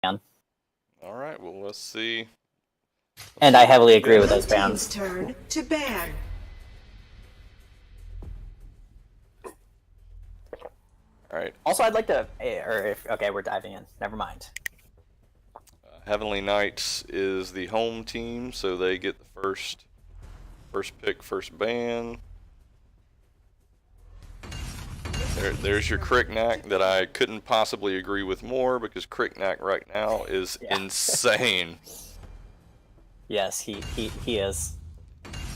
All right, well, let's see. And I heavily agree with those Blue bans. team's turn to ban. All right. Also, I'd like to, okay, we're diving in. Never mind. Heavenly Knights is the home team, so they get the first pick, first ban. There's your Cricknack that I couldn't possibly agree with more, because Cricknack right now is insane. Yes, he is.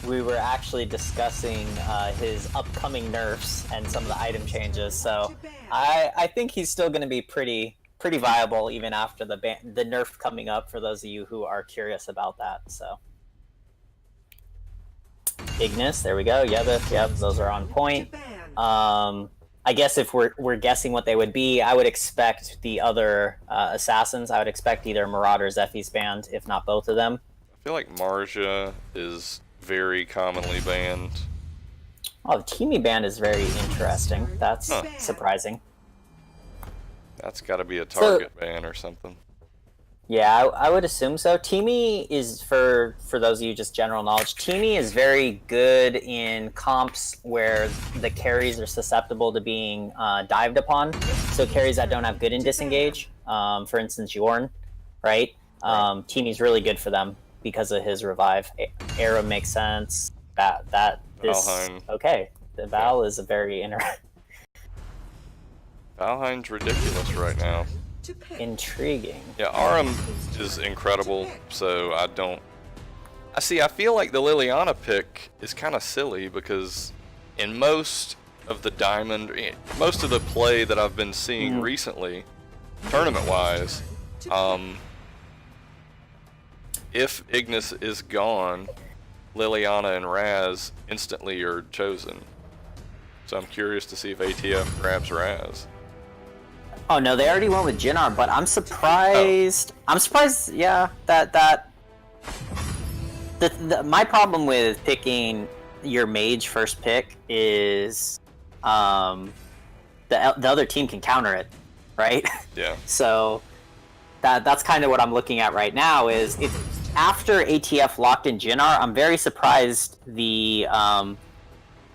We were actually discussing his upcoming nerfs and some of the item changes, so I think he's still going to be pretty viable even after the nerf coming up, for those of you who are curious about that. So Ignis, there we go. Yep, those are on point. I guess if we're guessing what they would be, I would expect the other assassins. I would expect either Marauder or Zephy's banned, if not both of them. I feel like Marja is very commonly banned. Oh, the Teamy ban is very interesting. That's surprising. That's got to be a target ban or something. Yeah, I would assume so. Teamy is, for those of you just general knowledge, Teamy is very good in comps where the carries are susceptible to being dived upon. So carries that don't have good in disengage, for instance, Yorn, right? Teamy's really good for them because of his revive. Arrow makes sense. Okay. The Val is a very Valheim's ridiculous right now. intriguing. Yeah, Aram is incredible, so I feel like the Liliana pick is kind of silly, because in most of the play that I've been seeing recently, tournament-wise, if Ignis is gone, Liliana and Raz instantly are chosen. So I'm curious to see if ATF grabs Raz. Oh no, they already went with Jinnar, but I'm surprised. I'm surprised, yeah, that my problem with picking your mage first pick is the other team can counter it, right? Yeah. So that's kind of what I'm looking at right now. Is after ATF locked in Jinnar, I'm very surprised the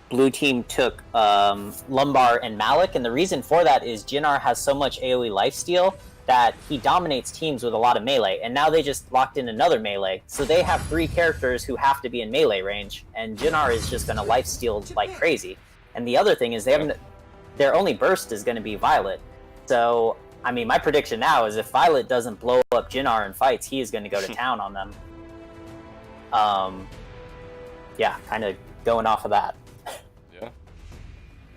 blue team took Lumbar and Malik, and the reason for that is Jinnar has so much AoE lifesteal that he dominates teams with a lot of melee, and now they just locked in another melee. So they have 3 characters who have to be in melee range, and Jinnar is just going to lifesteal like crazy. And the other thing is their only burst is going to be Violet. So, I mean, my prediction now is if Violet doesn't blow up Jinnar in fights, he is going to go to town on them. Yeah, kind of going off of that. Yeah.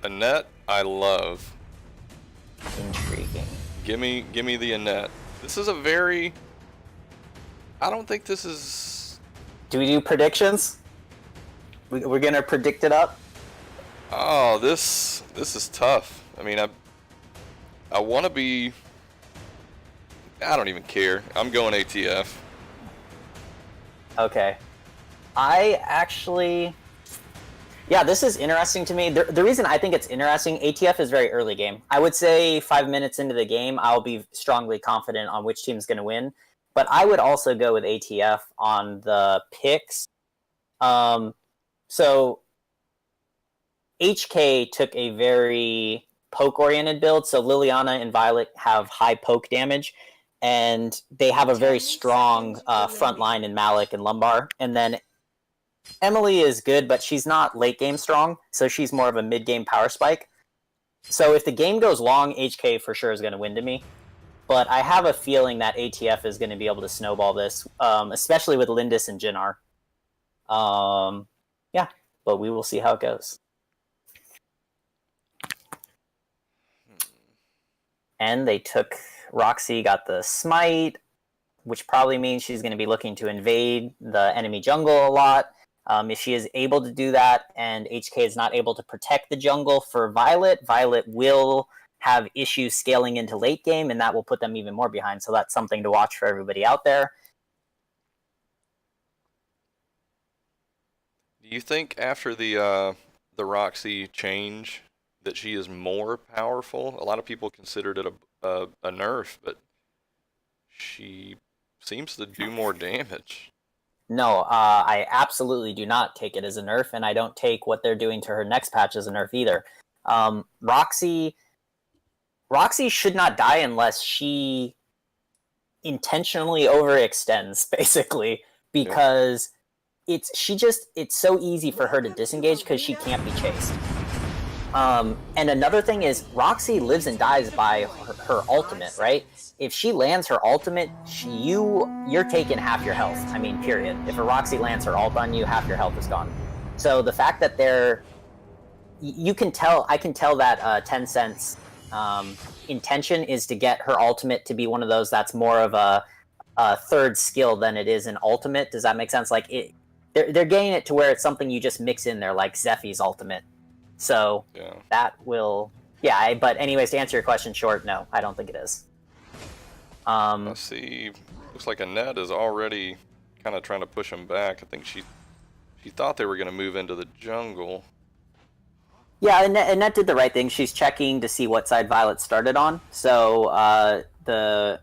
Annette, I love. Intriguing. Gimme the Annette. This is a very... I don't think this is... Do we do predictions? We're gonna predict it up? Oh, this is tough. I mean, I want to be... I don't even care. I'm going ATF. Okay. I actually... Yeah, this is interesting to me. The reason I think it's interesting, ATF is very early game. I would say 5 minutes into the game, I'll be strongly confident on which team's going to win. But I would also go with ATF on the picks. So HK took a very poke-oriented build. So Liliana and Violet have high poke damage. And they have a very strong front line in Malik and Lumbar. And then Emily is good, but she's not late game strong, so she's more of a mid game power spike. So if the game goes long, HK for sure is going to win to me. But I have a feeling that ATF is going to be able to snowball this, especially with Lindis and Jinnar. Yeah, but we will see how it goes. And they took Roxy, got the smite, which probably means she's going to be looking to invade the enemy jungle a lot. If she is able to do that and HK is not able to protect the jungle for Violet, Violet will have issues scaling into late game, and that will put them even more behind. So that's something to watch for everybody out there. Do you think after the Roxy change that she is more powerful? A lot of people considered it a nerf, but she seems to do more damage. No, I absolutely do not take it as a nerf, and I don't take what they're doing to her next patch as a nerf either. Roxy should not die unless she intentionally overextends, basically, because it's so easy for her to disengage because she can't be chased. And another thing is Roxy lives and dies by her ultimate, right? If she lands her ultimate, you're taking half your health. I mean, period. If a Roxy lands her ult on you, half your health is gone. So the fact that I can tell that Tencent's intention is to get her ultimate to be one of those that's more of a third skill than it is an ultimate. Does that make sense? Like they're getting it to where it's something you just mix in there, like Zephy's ultimate. So that will, but anyways, to answer your question short, no, I don't think it is. I see. Looks like Annette is already kind of trying to push him back. I think she thought they were going to move into the jungle. Yeah, Annette did the right thing. She's checking to see what side Violet started on. So the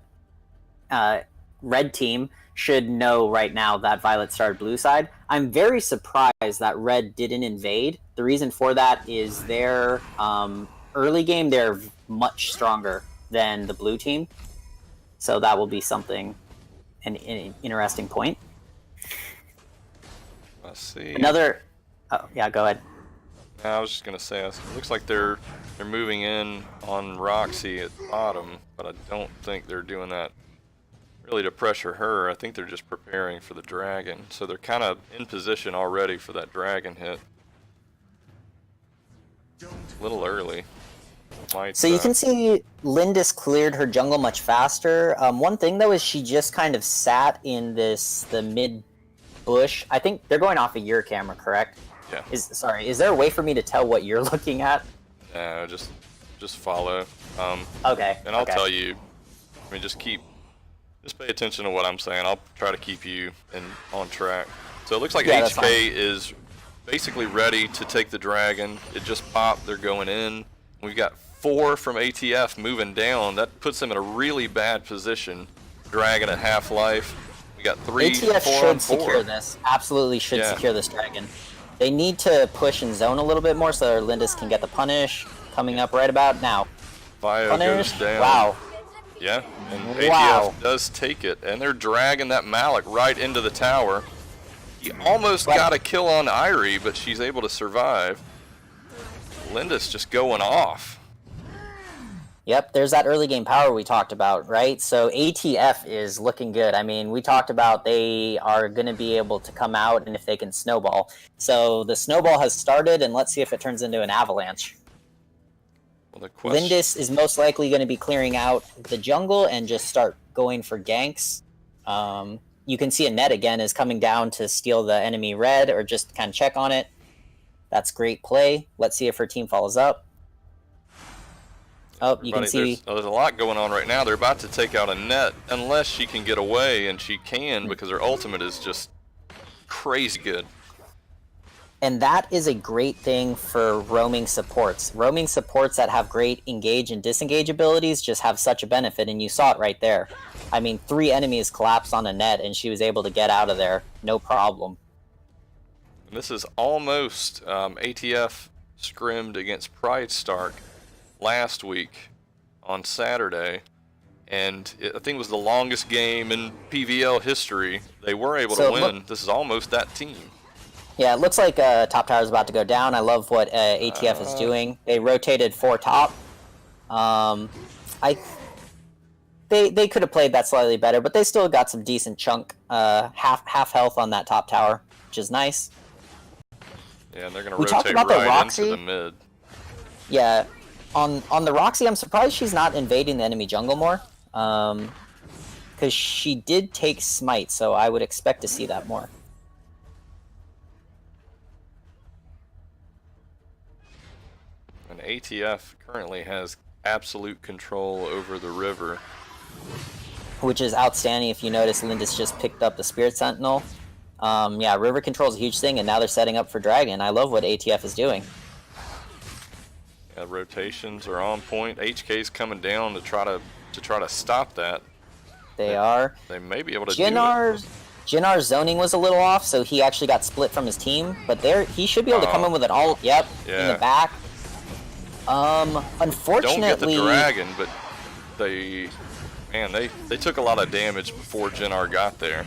red team should know right now that Violet started blue side. I'm very surprised that red didn't invade. The reason for that is their early game, they're much stronger than the blue team. So that will be an interesting point. I see. Oh, yeah, go ahead. I was just gonna say, it looks like they're moving in on Roxy at bottom, but I don't think they're doing that really to pressure her. I think they're just preparing for the dragon, so they're kind of in position already for that dragon hit. A little early. So you can see Lindis cleared her jungle much faster. One thing though is she just kind of sat in the mid bush. I think they're going off of your camera, correct? Yeah. Is there a way for me to tell what you're looking at? No, just follow. Okay. And I'll tell you. I mean, just pay attention to what I'm saying. I'll try to keep you on track. So it looks like HK is basically ready to take the dragon. It just popped. They're going in. We've got 4 from ATF moving down. That puts them in a really bad position. Dragon at half life. We got 3, ATF 4 should on 4. secure this. Absolutely should secure this dragon. They need to push and zone a little bit more so Lindis can get the punish coming up right about now. Bio punish. Goes down. Wow. Yeah, and ATF does take it, and they're dragging that Malik right into the tower. He almost got a kill on Irie, but she's able to survive. Lindis just going off. Yep, there's that early game power we talked about, right? So ATF is looking good. I mean, we talked about they are going to be able to come out and if they can snowball. So the snowball has started, and let's see if it turns into an avalanche. Well, Lindis is most likely going to be clearing out the jungle and just start going for ganks. You can see Annette again is coming down to steal the enemy red or just kind of check on it. That's great play. Let's see if her team follows up. Oh, you can see there's a lot going on right now. They're about to take out Annette unless she can get away, and she can because her ultimate is just crazy good. And that is a great thing for roaming supports. Roaming supports that have great engage and disengage abilities just have such a benefit, and you saw it right there. I mean, 3 enemies collapsed on Annette, and she was able to get out of there, no problem. And this is almost ATF scrimmed against Pride Stark last week on Saturday, and I think it was the longest game in PVL history. They were able to win. This is almost that team. Yeah, it looks like top tower is about to go down. I love what ATF is doing. They rotated 4 top. They could have played that slightly better, but they still got some decent chunk half health on that top tower, which is nice. Yeah, and they're going to rotate right into the mid. Yeah. On the Roxy, I'm surprised she's not invading the enemy jungle more, because she did take smite, so I would expect to see that more. And ATF currently has absolute control over the river, which is outstanding. If you notice, Lindis just picked up the Spirit Sentinel. Yeah, river control is a huge thing, and now they're setting up for Dragon. I love what ATF is doing. Yeah, rotations are on point. HK's coming down to try to stop that. They are. They may be able to Jinnar's zoning was a little off, so he actually got split from his team. But he should be able to come in with an all. Yep, in the back. Unfortunately, don't get the dragon, but they took a lot of damage before Jinnar got there.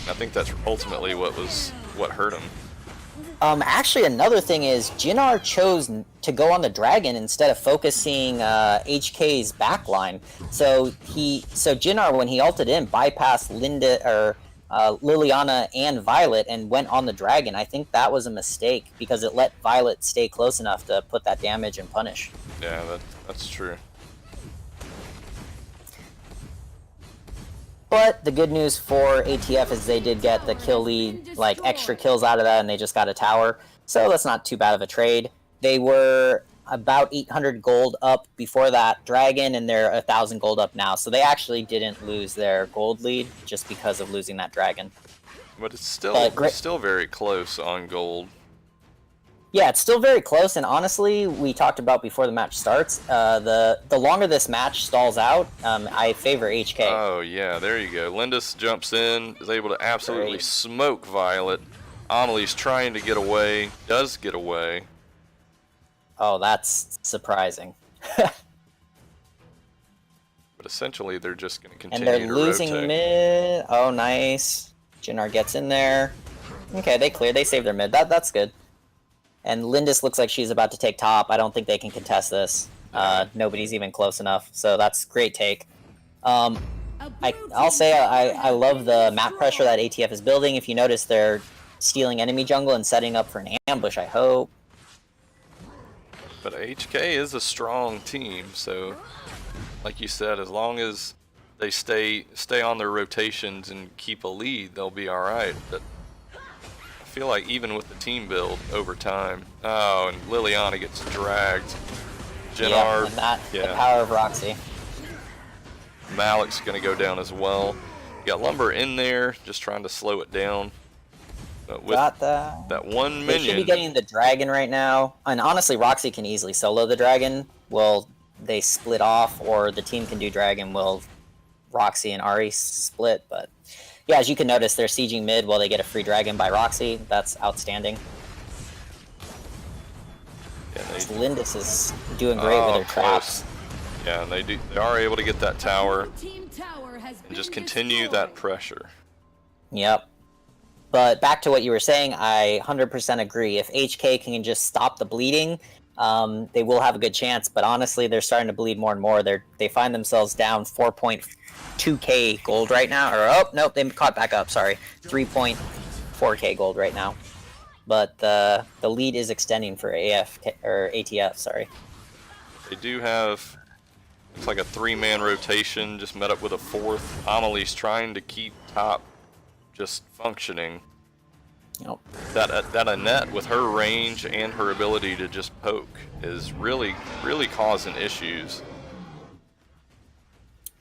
And I think that's ultimately what hurt him. Actually, another thing is Jinnar chose to go on the dragon instead of focusing HK's backline. So Jinnar, when he ulted in, bypassed Liliana and Violet and went on the dragon. I think that was a mistake because it let Violet stay close enough to put that damage and punish. Yeah, that's true. But the good news for ATF is they did get the kill lead, like extra kills out of that, and they just got a tower. So that's not too bad of a trade. They were about 800 gold up before that dragon, and they're 1,000 gold up now. So they actually didn't lose their gold lead just because of losing that dragon. But it's still very close on gold. Yeah, it's still very close, and honestly, we talked about before the match starts, the longer this match stalls out, I favor HK. Oh, yeah, there you go. Lindis jumps in, is able to absolutely smoke Violet. Amelie's trying to get away, does get away. Oh, that's surprising. But essentially, they're just going to continue to rotate. And they're losing mid. Oh, nice. Jinnar gets in there. Okay, they cleared. They saved their mid. That's good. And Lindis looks like she's about to take top. I don't think they can contest this. Nobody's even close enough, so that's great take. I'll say I love the map pressure that ATF is building. If you notice, they're stealing enemy jungle and setting up for an ambush, I hope. But HK is a strong team, so like you said, as long as they stay on their rotations and keep a lead, they'll be alright. But I feel like even with the team build over time, oh, and Liliana gets dragged. Jinnar, the power of Roxy. Malik's gonna go down as well. You got Lumber in there, just trying to slow it down. But with that one minion, they should be getting the dragon right now. And honestly, Roxy can easily solo the dragon. Will they split off, or the team can do dragon? Will Roxy and Ahri split? But yeah, as you can notice, they're sieging mid while they get a free dragon by Roxy. That's outstanding. Yeah, Lindis is doing great with their traps. Yeah, and they are able to get that tower and just continue that pressure. Yep. But back to what you were saying, I 100% agree. If HK can just stop the bleeding, they will have a good chance. But honestly, they're starting to bleed more and more. They find themselves down 4.2k gold right now. Or, oh, nope, they caught back up, sorry. 3.4k gold right now. But the lead is extending for ATF, sorry. They do have, looks like a 3-man rotation, just met up with a 4th. Amelie's trying to keep top just functioning. Yep. That Annette, with her range and her ability to just poke, is really causing issues.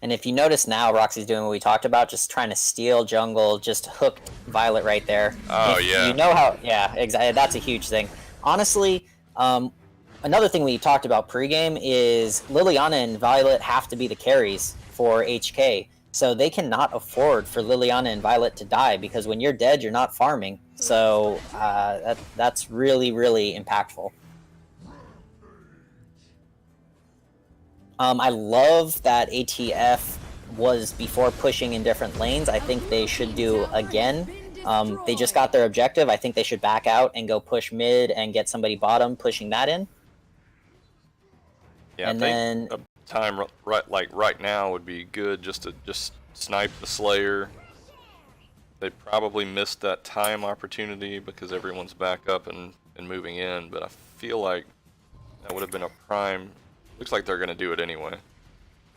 And if you notice now, Roxy's doing what we talked about, just trying to steal jungle, just hooked Violet right there. Oh, yeah. You know how, yeah, exactly. That's a huge thing. Honestly, another thing we talked about pregame is Liliana and Violet have to be the carries for HK. So they cannot afford for Liliana and Violet to die, because when you're dead, you're not farming. So that's really, really impactful. I love that ATF was before pushing in different lanes. I think they should do again. They just got their objective. I think they should back out and go push mid and get somebody bottom pushing that in. Yeah, and then a time right now would be good just to snipe the Slayer. They probably missed that time opportunity because everyone's back up and moving in, but I feel like that would have been a prime. Looks like they're going to do it anyway.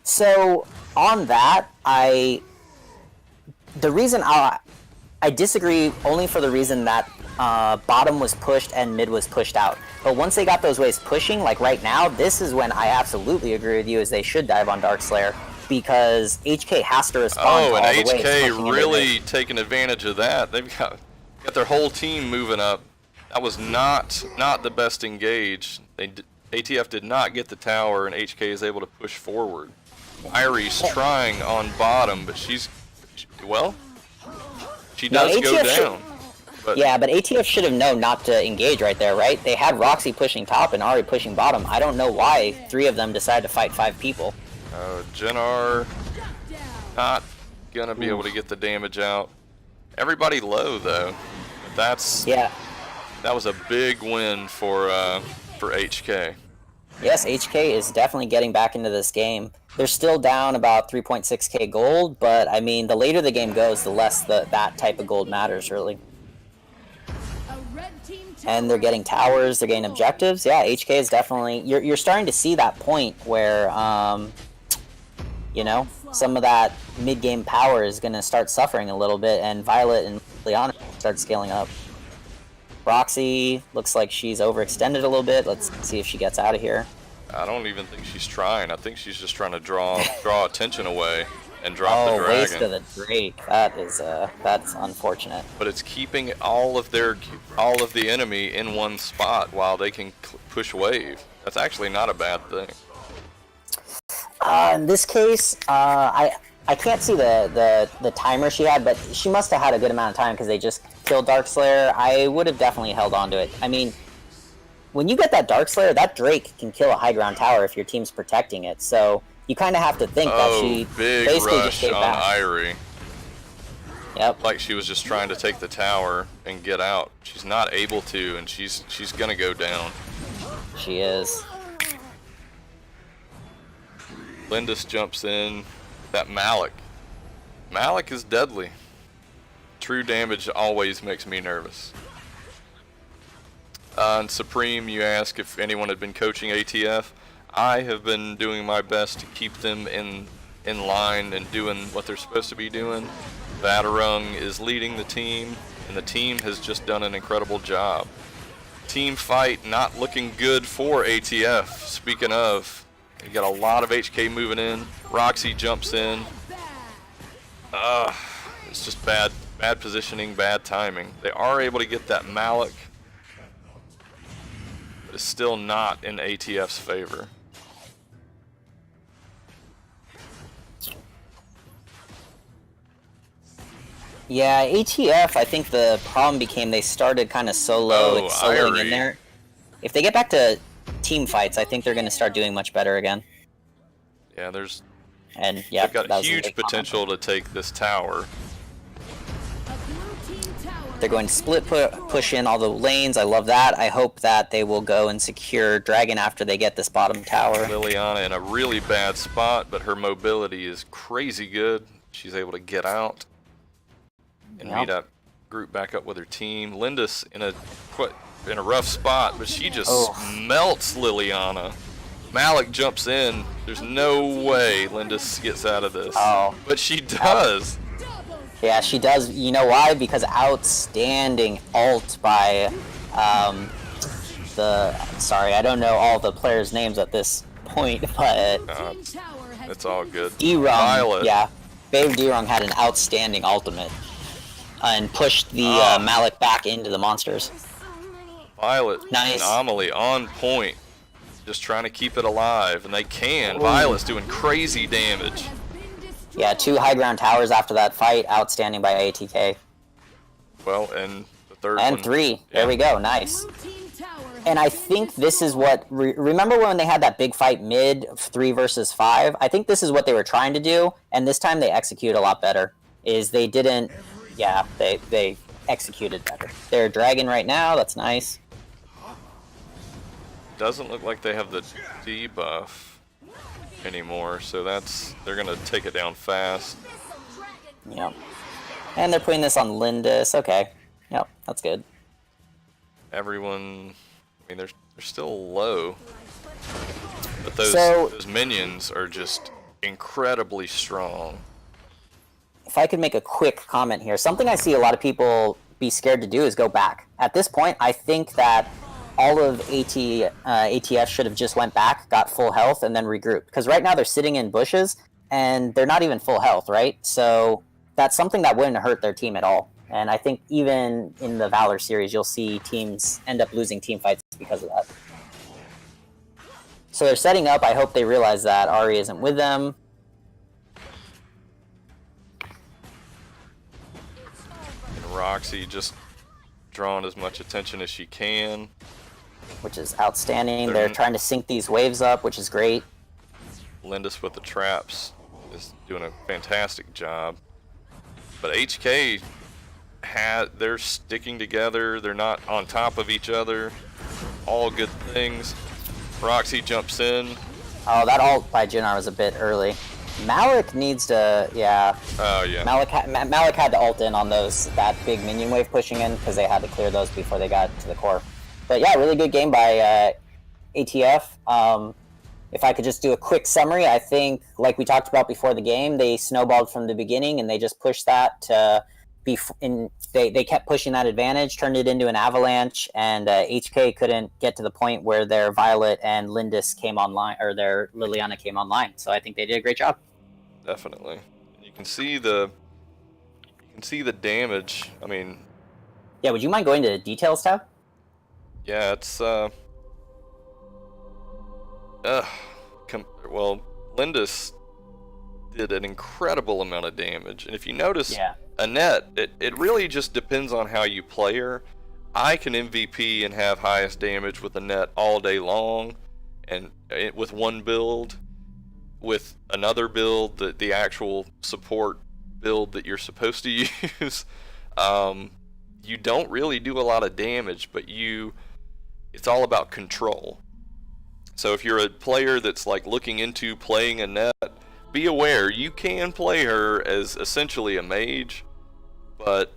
So on that, I disagree only for the reason that bottom was pushed and mid was pushed out. But once they got those waves pushing, like right now, this is when I absolutely agree with you, is they should dive on Darkslayer, because HK has to respond to all and the waves. HK really taking advantage of that. They've got their whole team moving up. That was not the best engage. ATF did not get the tower, and HK is able to push forward. Irie's trying on bottom, but she No, does go ATF down. But Yeah, but ATF should have known not to engage right there, right? They had Roxy pushing top and Ari pushing bottom. I don't know why 3 of them decided to fight 5 people. Jinnar not gonna be able to get the damage out. Everybody low though. Yeah. That was a big win for HK. Yes, HK is definitely getting back into this game. They're still down about 3.6k gold, but I mean, the later the game goes, the less that type of gold matters, really. And they're getting towers, they're getting objectives. Yeah, HK is definitely... You're starting to see that point where, you know, some of that mid-game power is going to start suffering a little bit, and Violet and Liana start scaling up. Roxy looks like she's overextended a little bit. Let's see if she gets out of here. I don't even think she's trying. I think she's just trying to draw attention away and drop the dragon. Waste of the Drake. That is that's unfortunate. But it's keeping all of the enemy in one spot while they can push wave. That's actually not a bad thing. In this case, I can't see the timer she had, but she must have had a good amount of time because they just killed Darkslayer. I would have definitely held on to it. I mean, when you get that Darkslayer, that Drake can kill a high ground tower if your team's protecting it. So you kind of have to think that she basically just gave back. Irie. Yep. Like she was just trying to take the tower and get out. She's not able to, and she's gonna go down. She is. Lindis jumps in. That Malik is deadly. True damage always makes me nervous. And Supreme, you ask if anyone had been coaching ATF. I have been doing my best to keep them in line and doing what they're supposed to be doing. Vatarung is leading the team, and the team has just done an incredible job. Team fight not looking good for ATF. Speaking of, you got a lot of HK moving in. Roxy jumps in. It's just bad positioning, bad timing. They are able to get that Malik, but it's still not in ATF's favor. Yeah, ATF, I think the problem became they started kind of soloing in there. If they get back to team fights, I think they're going to start doing much better again. Yeah, they've got huge potential to take this tower. They're going to split push in all the lanes. I love that. I hope that they will go and secure Dragon after they get this bottom tower. Liliana in a really bad spot, but her mobility is crazy good. She's able to get out and meet up, group back up with her team. Lindis in a rough spot, but she just melts Liliana. Malik jumps in. There's no way Lindis gets out of this. But she does. Yeah, she does. You know why? Because outstanding ult by sorry, I don't know all the players' names at this point, but it's all good. D-Rung, yeah, Babe D-Rung had an outstanding ultimate and pushed the Malik back into the monsters. Violet, Anomaly on point, just trying to keep it alive, and they can. Violet's doing crazy damage. Yeah, 2 high ground towers after that fight, outstanding by ATK. Well, and the third and one. 3, yeah. There we go, nice. And I think this is what, remember when they had that big fight mid, 3 versus 5? I think this is what they were trying to do, and this time they execute a lot better. They didn't, they executed better. They're dragon right now, that's nice. Doesn't look like they have the debuff anymore, so they're gonna take it down fast. Yep. And they're putting this on Lindis. Okay. Yep, that's good. Everyone, I mean, they're still low, but those minions are just incredibly strong. If I could make a quick comment here, something I see a lot of people be scared to do is go back. At this point, I think that all of ATF should have just went back, got full health, and then regrouped. Because right now they're sitting in bushes, and they're not even full health, right? So that's something that wouldn't hurt their team at all. And I think even in the Valor series, you'll see teams end up losing team fights because of that. So they're setting up. I hope they realize that Ari isn't with them. Roxy just drawing as much attention as she can. Which is outstanding. They're trying to sync these waves up, which is great. Lindis with the traps is doing a fantastic job. But HK, they're sticking together. They're not on top of each other. All good things. Roxy jumps in. Oh, that ult by Jinnar was a bit early. Malik needs to, yeah. Oh, yeah. Malik had to ult in on that big minion wave pushing in because they had to clear those before they got to the core. But yeah, really good game by ATF. If I could just do a quick summary, I think, like we talked about before the game, they snowballed from the beginning and they just pushed that to be they kept pushing that advantage, turned it into an avalanche, and HK couldn't get to the point where their Violet and Lindis came online, or their Liliana came online. So I think they did a great job. Definitely. You can see the damage. I mean, yeah, would you mind going to the details tab? Yeah, it's well, Lindis did an incredible amount of damage, and if you notice, Annette, it really just depends on how you play her. I can MVP and have highest damage with Annette all day long, and with one build. With another build, the actual support build that you're supposed to use, you don't really do a lot of damage, but it's all about control. So if you're a player that's like looking into playing Annette, be aware you can play her as essentially a mage, but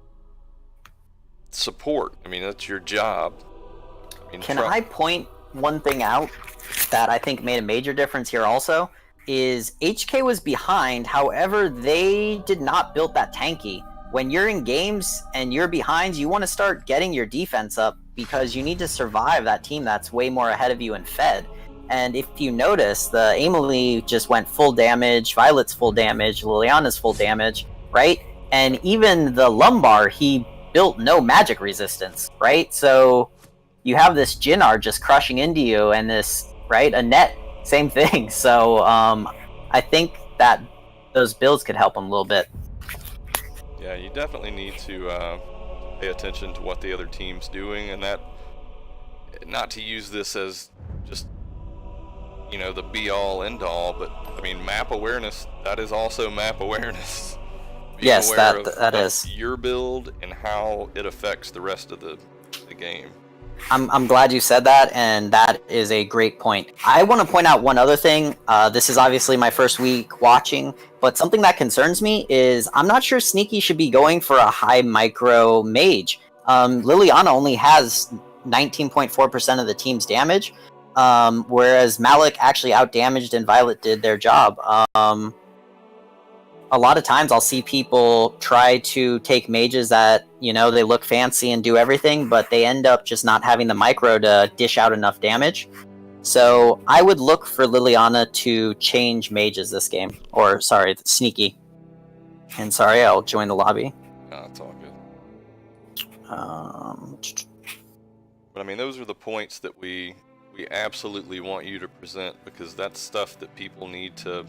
support. I mean, that's your job. I mean, can I point one thing out that I think made a major difference here also? Is HK was behind, however, they did not build that tanky. When you're in games and you're behind, you want to start getting your defense up because you need to survive that team that's way more ahead of you and fed. And if you notice, the Amelie just went full damage, Violet's full damage, Liliana's full damage, right? And even the Lumbar, he built no magic resistance, right? So you have this Jinnar just crushing into you, and this, right, Annette, same thing. So I think that those builds could help him a little bit. Yeah, you definitely need to pay attention to what the other team's doing, and that, not to use this as just, you know, the be-all, end-all, but I mean, map awareness, that is also map awareness. Yes, that is your build and how it affects the rest of the game. I'm glad you said that, and that is a great point. I want to point out one other thing. This is obviously my first week watching, but something that concerns me is I'm not sure Sneaky should be going for a high micro mage. Liliana only has 19.4% of the team's damage, whereas Malik actually outdamaged and Violet did their job. A lot of times I'll see people try to take mages that, you know, they look fancy and do everything, but they end up just not having the micro to dish out enough damage. So I would look for Liliana to change mages this game. Or, sorry, Sneaky. And sorry, I'll join the lobby. No, it's all good. But I mean, those are the points that we absolutely want you to present, because that's stuff that people need to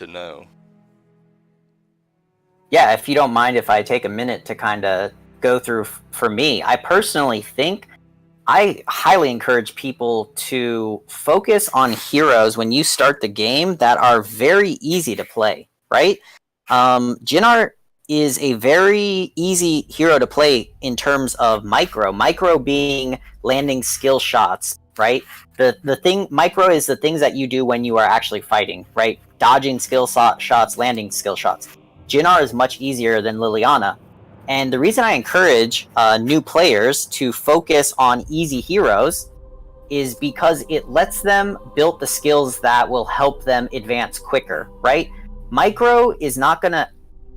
know. Yeah, if you don't mind if I take a minute to kind of go through for me, I personally think I highly encourage people to focus on heroes when you start the game that are very easy to play, right? Jinnar is a very easy hero to play in terms of micro. Micro being landing skill shots, right? The thing, micro is the things that you do when you are actually fighting, right? Dodging skill shots, landing skill shots. Jinnar is much easier than Liliana. And the reason I encourage new players to focus on easy heroes is because it lets them build the skills that will help them advance quicker, right? Micro is not gonna...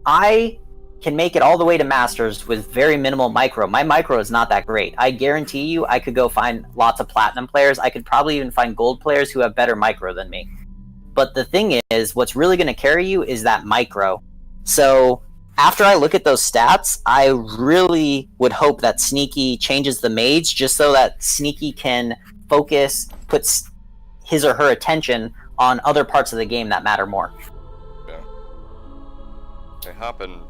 I can make it all the way to Masters with very minimal micro. My micro is not that great. I guarantee you I could go find lots of Platinum players. I could probably even find Gold players who have better micro than me. But the thing is, what's really going to carry you is that micro. So after I look at those stats, I really would hope that Sneaky changes the mage just so that Sneaky can focus, puts his or her attention on other parts of the game that matter more. Yeah. Okay, hopping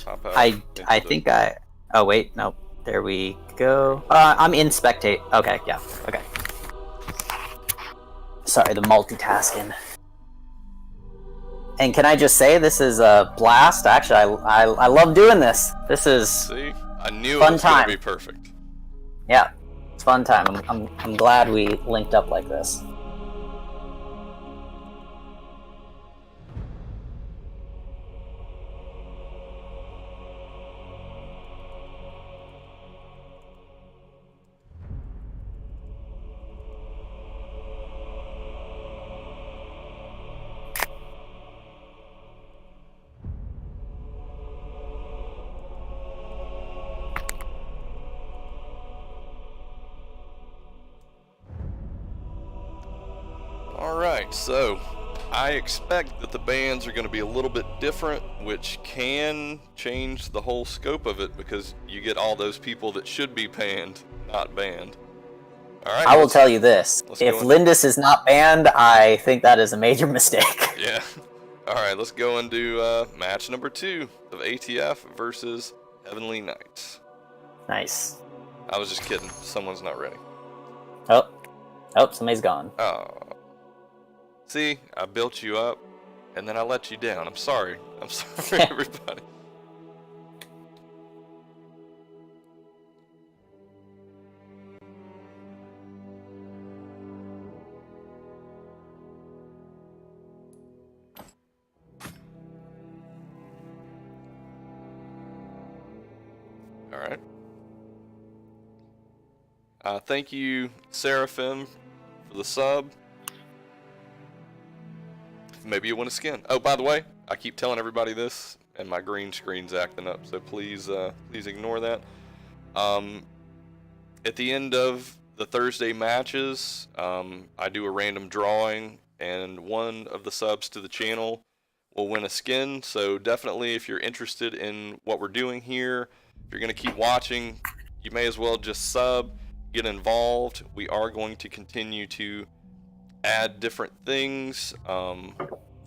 Pop out I into the- think I. Oh wait, nope. There we go. I'm in spectate. Okay, yeah. Okay. Sorry, the multitasking. And can I just say, this is a blast. Actually, I love doing this. This is See, I knew fun it was going time. to be perfect. Yeah, it's fun time. I'm glad we linked up like this. Alright, so I expect that the bans are going to be a little bit different, which can change the whole scope of it because you get all those people that should be banned, not banned. Alright, I will tell you this. If go in. Lindis is not banned, I think that is a major mistake. Yeah. Alright, let's go into match number 2 of ATF versus Heavenly Knights. Nice. I was just kidding. Someone's not ready. Oh, somebody's gone. Oh. See, I built you up, and then I let you down. I'm sorry. I'm sorry, everybody. Alright. Thank you, Seraphim, for the sub. Maybe you want a skin. Oh, by the way, I keep telling everybody this, and my green screen's acting up, so please ignore that. At the end of the Thursday matches, I do a random drawing, and one of the subs to the channel will win a skin. So definitely, if you're interested in what we're doing here, if you're going to keep watching, you may as well just sub, get involved. We are going to continue to add different things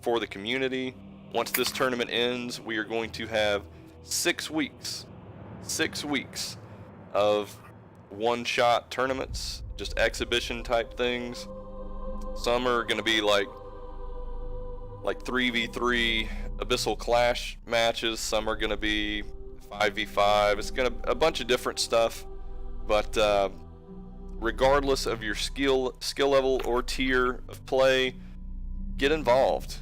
for the community. Once this tournament ends, we are going to have 6 weeks of one-shot tournaments, just exhibition type things. Some are going to be like 3v3 Abyssal Clash matches. Some are going to be 5v5. It's going to a bunch of different stuff, but regardless of your skill level or tier of play, get involved.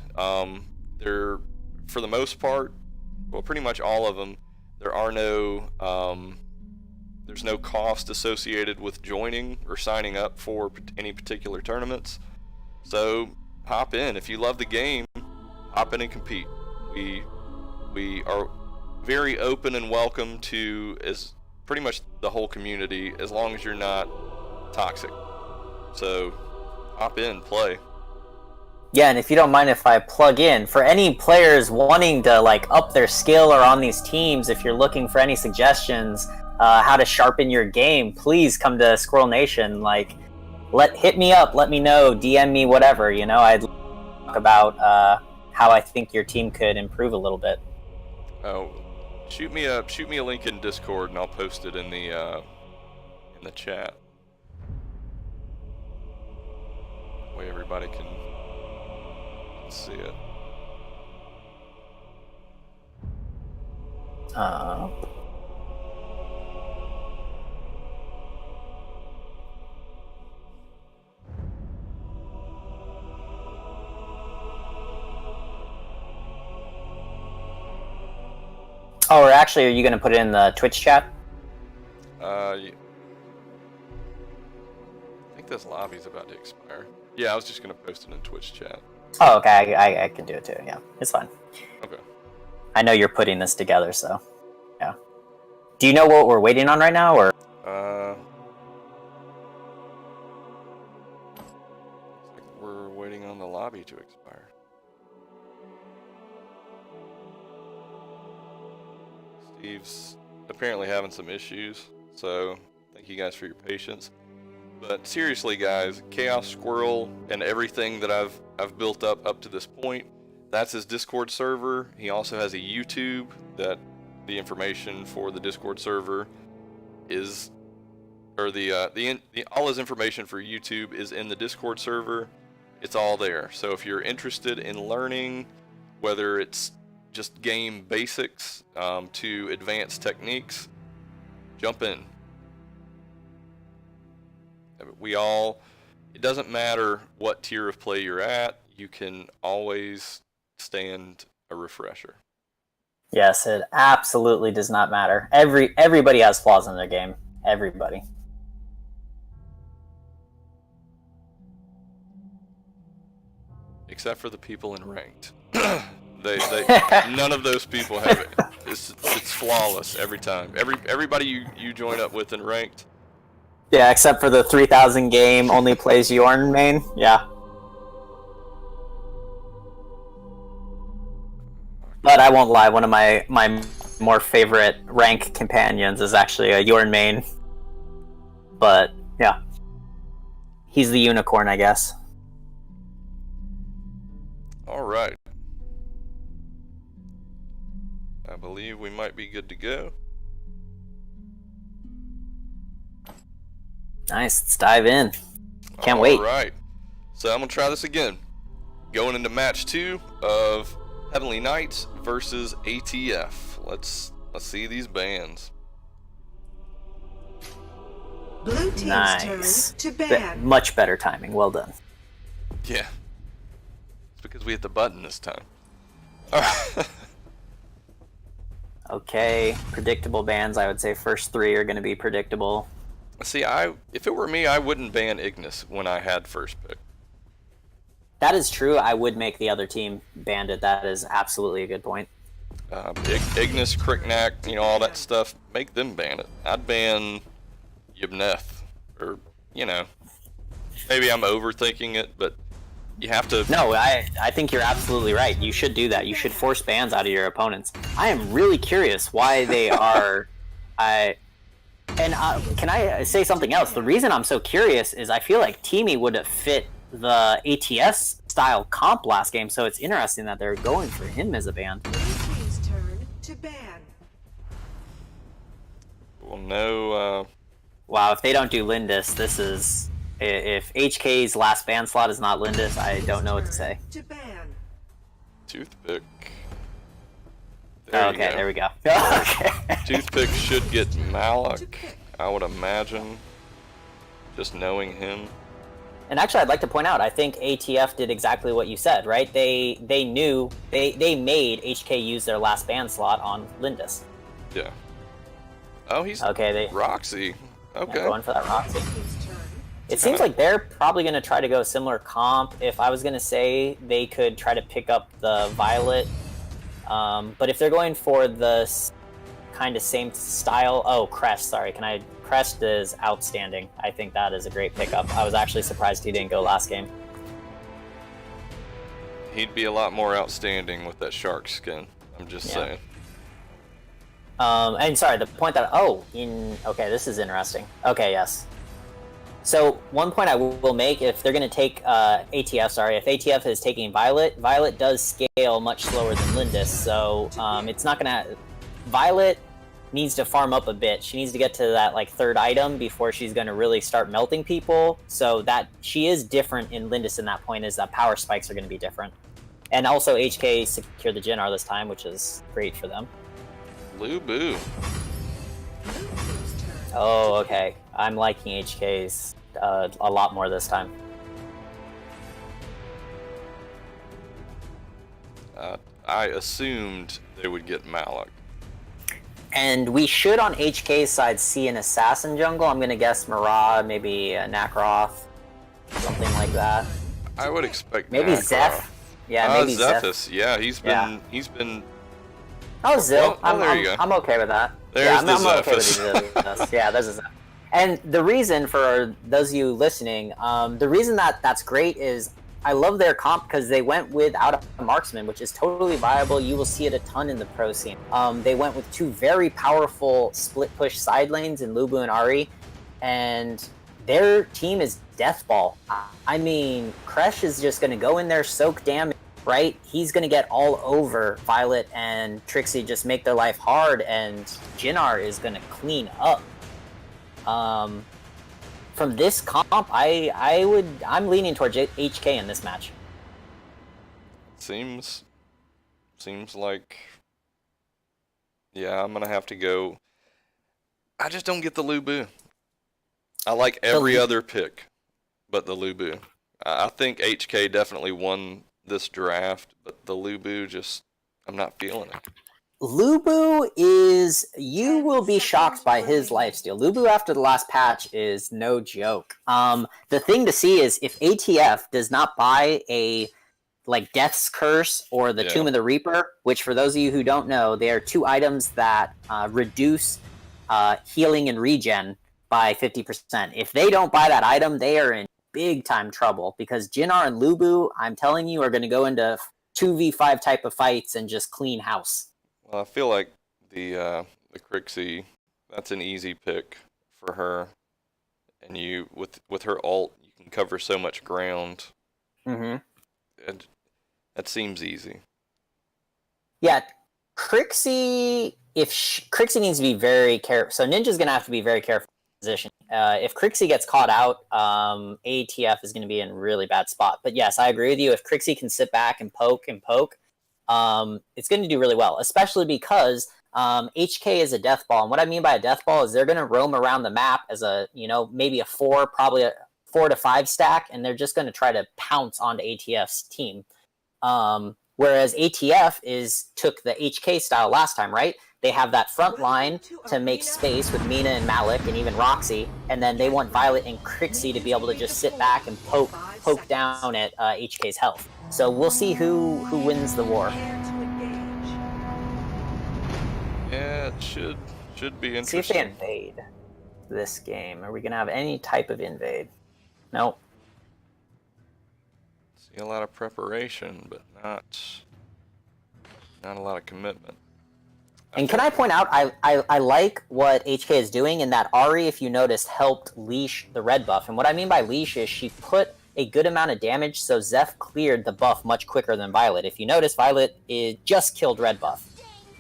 There, for the most part, well, pretty much all of them, there are no there's no cost associated with joining or signing up for any particular tournaments. So hop in. If you love the game, hop in and compete. We are very open and welcome to as pretty much the whole community, as long as you're not toxic. So hop in, play. Yeah, and if you don't mind if I plug in, for any players wanting to like up their skill or on these teams, if you're looking for any suggestions how to sharpen your game, please come to Squirrel Nation. Like, hit me up, let me know, DM me, whatever. You know, I'd talk about how I think your team could improve a little bit. Oh, shoot me a link in Discord, and I'll post it in the chat. That way everybody can see it. Oh, or actually, are you going to put it in the Twitch chat? I think this lobby's about to expire. Yeah, I was just going to post it in Twitch chat. Oh, okay, I can do it too, yeah. It's fine. Okay. I know you're putting this together, so, yeah. Do you know what we're waiting on right now, or? Looks like we're waiting on the lobby to expire. Steve's apparently having some issues, so thank you guys for your patience. But seriously, guys, Chaos Squirrel and everything that I've built up to this point, that's his Discord server. He also has a YouTube that the information for the Discord server is, or all his information for YouTube is in the Discord server. It's all there. So if you're interested in learning, whether it's just game basics to advanced techniques, jump in. It doesn't matter what tier of play you're at, you can always stand a refresher. Yes, it absolutely does not matter. Everybody has flaws in their game. Everybody. Except for the people in ranked. they none of those people have it. It's flawless every time. Everybody you join up with in ranked. Yeah, except for the 3000 game only plays Yorn main. Yeah. But I won't lie, one of my more favorite rank companions is actually a Yorn main. But yeah. He's the unicorn, I guess. Alright. I believe we might be good to go. Nice, let's dive in. Can't wait. Alright. So I'm going to try this again. Going into match 2 of Heavenly Knights versus ATF. Let's see these bands. Blue team's Nice. turn to ban. Much better timing. Well done. Yeah. It's because we hit the button this time. Alright. Okay, predictable bans. I would say first 3 are going to be predictable. See, if it were me, I wouldn't ban Ignis when I had first pick. That is true. I would make the other team banned it. That is absolutely a good point. Ignis, Cricknack, all that stuff, make them ban it. I'd ban Yibneth, or, maybe I'm overthinking it, but you have to... No, I think you're absolutely right. You should do that. You should force bans out of your opponents. I am really curious why they are... Can I say something else? The reason I'm so curious is I feel like Teamy would have fit the ATS style comp last game, so it's interesting that they're going for him as a ban. Blue team's turn to ban. Well, no... Wow, if they don't do Lindis, this is... If HK's last ban slot is not Lindis, I don't know what to say. To ban. Toothpick. Okay, there we go. Okay. Toothpick should get Malak, I would imagine. Just knowing him. And actually, I'd like to point out, I think ATF did exactly what you said, right? They knew, they made HK use their last ban slot on Lindis. Yeah. Oh, he's okay, Roxy. Okay. Yeah, going for that Roxy. Team's turn. It seems like they're probably going to try to go similar comp. If I was going to say, they could try to pick up the Violet. But if they're going for the kind of same style... Oh, Crest, sorry. Crest is outstanding. I think that is a great pickup. I was actually surprised he didn't go last game. He'd be a lot more outstanding with that shark skin. I'm just saying. And sorry, the point that... Okay, this is interesting. Okay, yes. So, one point I will make, if they're going to take if ATF is taking Violet, Violet does scale much slower than Lindis, so it's not going to... Violet needs to farm up a bit. She needs to get to that, third item before she's going to really start melting people, so that she is different in Lindis in that point, is that power spikes are going to be different. And also, HK secured the Jinnar this time, which is great for them. Lu Bu. Oh, okay. I'm liking HK's a lot more this time. I assumed they would get Malak. And we should, on HK's side, see an assassin jungle. I'm going to guess Mara, maybe Nakroth, something like that. I would expect maybe Nakroth. Zeph. Yeah, maybe Zephys. Yeah, he's been... Oh, Zil. Well, there you go. I'm okay with that. There's I'm okay with Zephys. this. Yeah, there's a Zeph. And the reason, for those of you listening, the reason that's great is I love their comp because they went without a marksman, which is totally viable. You will see it a ton in the pro scene. They went with 2 very powerful split push side lanes in Lubu and Ari, and their team is Deathball. I mean, Kresh is just going to go in there, soak damage, right? He's going to get all over Violet and Trixie, just make their life hard, and Jinnar is going to clean up. From this comp, I'm leaning towards HK in this match. Seems like, yeah, I'm gonna have to go. I just don't get the Lubu. I like every other pick, but the Lubu. I think HK definitely won this draft, but the Lubu just, I'm not feeling it. Lubu is, you will be shocked by his lifesteal. Lubu after the last patch is no joke. The thing to see is if ATF does not buy a like Death's Curse or the Tomb of the Reaper, which for those of you who don't know, they are 2 items that reduce healing and regen by 50%. If they don't buy that item, they are in big time trouble, because Jinnar and Lubu, I'm telling you, are going to go into 2v5 type of fights and just clean house. Well, I feel like the Crixie, that's an easy pick for her, and you with her ult, you can cover so much ground. Mm-hmm. And that seems easy. Yeah, Crixie. Crixie needs to be very careful. So Ninja's going to have to be very careful in position. If Crixie gets caught out, ATF is going to be in a really bad spot. But yes, I agree with you. If Crixie can sit back and poke, it's going to do really well, especially because HK is a death ball. And what I mean by a death ball is they're going to roam around the map as a, maybe probably a 4 to 5 stack, and they're just going to try to pounce onto ATF's team. Whereas ATF took the HK style last time, right? They have that front line to make space with Mina and Malik and even Roxy, and then they want Violet and Crixie to be able to just sit back and poke down at HK's health. So we'll see who wins the war. Yeah, it should be interesting. See if they invade this game. Are we gonna have any type of invade? Nope. See a lot of preparation, but not a lot of commitment. And can I point out, I like what HK is doing in that Ahri, if you noticed, helped leash the red buff. And what I mean by leash is she put a good amount of damage, so Zeph cleared the buff much quicker than Violet. If you notice, Violet just killed red buff.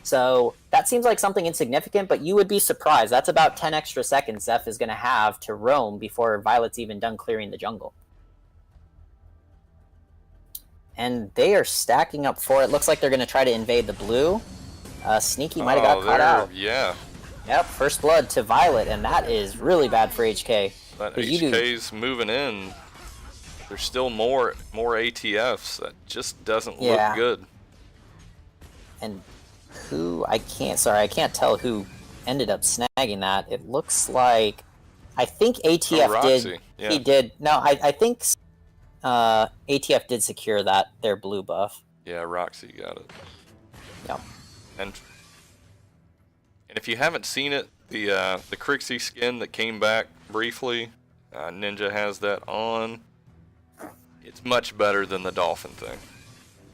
So that seems like something insignificant, but you would be surprised. That's about 10 extra seconds Zeph is going to have to roam before Violet's even done clearing the jungle. And they are stacking up for it. Looks like they're going to try to invade the blue. Sneaky might have got caught out. Yeah. Yep, first blood to Violet, and that is really bad for HK. But HK's moving in. There's still more ATFs. That just doesn't look good. And I can't tell who ended up snagging that. It looks like, I think ATF did. Yeah. He did. No, I think ATF did secure their blue buff. Yeah, Roxy got it. Yep. And if you haven't seen it, the Crixie skin that came back briefly, Ninja has that on. It's much better than the dolphin thing.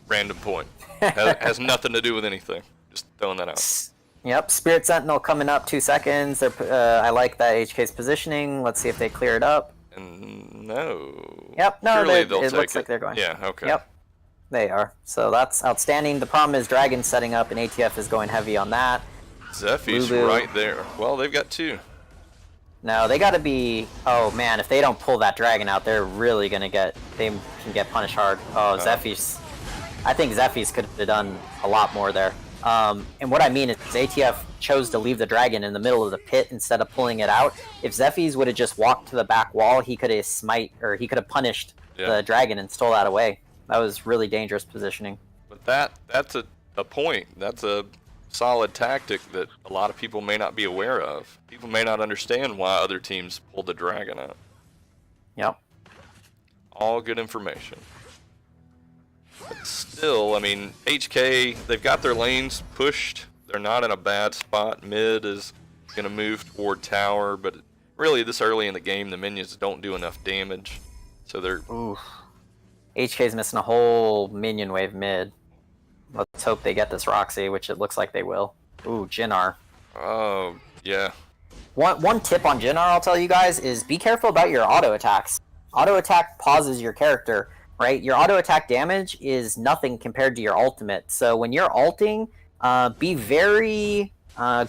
Random point. Has nothing to do with anything. Just throwing that out. Yep, Spirit Sentinel coming up 2 seconds. I like that HK's positioning. Let's see if they clear it up. And no. Yep, no, Surely it looks like they're going. Yeah, okay. Yep, they are. So that's outstanding. The problem is Dragon's setting up, and ATF is going heavy on that. Zeffy's right there. Well, they've got 2. No, they got to be. Oh man, if they don't pull that Dragon out, they're really gonna get. They can get punished hard. Oh, Zeffy's. I think Zeffy's could have done a lot more there. And what I mean is ATF chose to leave the Dragon in the middle of the pit instead of pulling it out. If Zeffy's would have just walked to the back wall, he could have punished the Dragon and stole that away. That was really dangerous positioning. But that's a point. That's a solid tactic that a lot of people may not be aware of. People may not understand why other teams pulled the Dragon out. Yep. All good information. But still, I mean, HK, they've got their lanes pushed. They're not in a bad spot. Mid is going to move toward tower, but really this early in the game, the minions don't do enough damage. So they're... Oof. HK's missing a whole minion wave mid. Let's hope they get this Roxy, which it looks like they will. Ooh, Jinnar. Oh, yeah. One tip on Jinnar I'll tell you guys is be careful about your auto attacks. Auto attack pauses your character. right? Your auto attack damage is nothing compared to your ultimate. So when you're ulting, be very